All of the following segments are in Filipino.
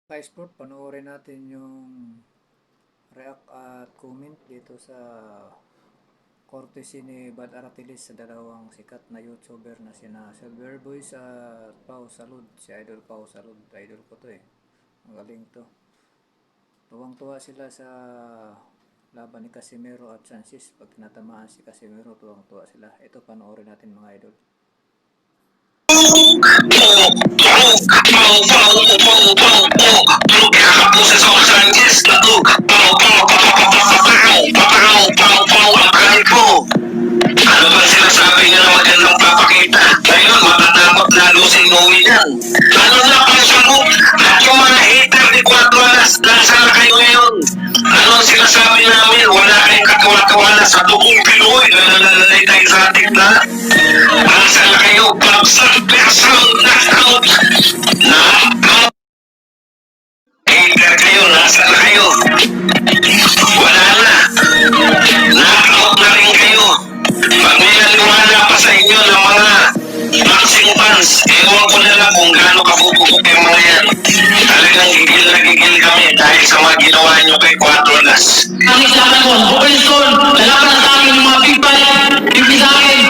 Ka-sport, panoorin natin yung react at comment dito sa courtesy ni Bad Aratilis sa dalawang sikat na YouTuber na sina Silver Boys at Pau Salud. Si Idol Pau Salud, idol ko to eh. Ang galing to. Tuwang-tuwa sila sa laban ni Casimero at Francis. Pag tinatamaan si Casimero, tuwang-tuwa sila. Ito, panoorin natin mga idol. Ano ba sinasabi niya na magandang papakita? Ngayon, matatakot na lusin mo yan. Ano na pang sabog? At yung mga hater ni Quattro Alas, nasa na kayo ngayon? Ano ang sinasabi namin? Wala kayong katawa-tawa sa dugong Pinoy na nalalay tayo sa ating lahat. Nasa na kayo? Babsak, person, knockout. Knockout. Hater kayo, nasa na kayo? Wala na. Knockout na rin kayo. Pag may naniwala pa sa inyo ng mga boxing fans, ewan ko na lang kung gaano kabubukok yung mga yan. Talagang gigil na gigil kami dahil sa mga ginawa nyo kay Quattro Alas. Ang islaman ko, Bukal Sol, lalaban sa akin ng mga big fight, hindi sa akin.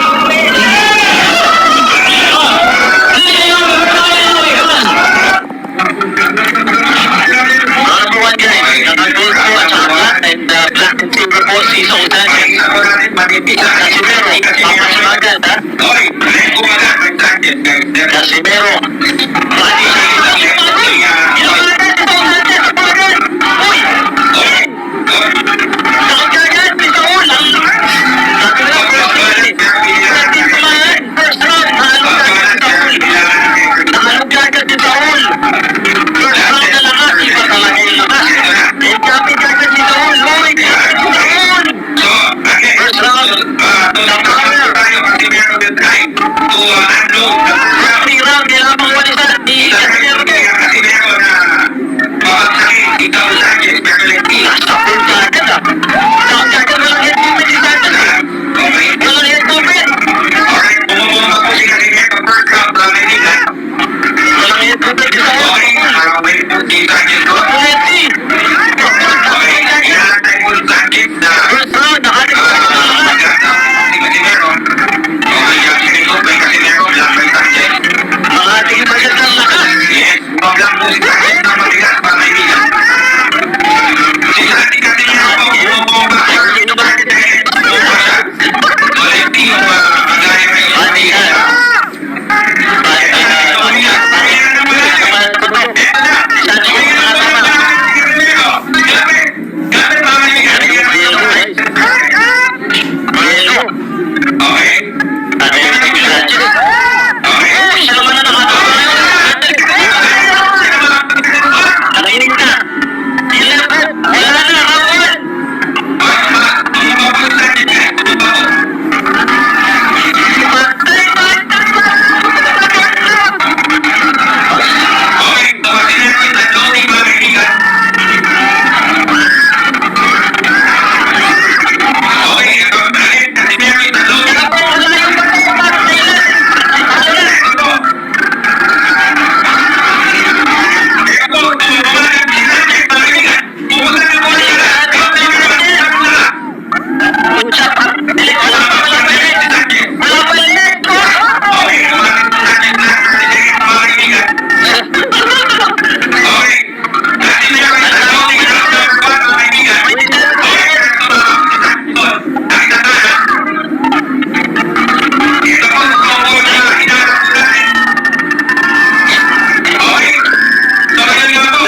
Everyone guys, nakagulto at saka and Black and Silver po si Song Daniel. Casimero, papasamagan ha? Casimero.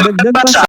Dagdag pa sa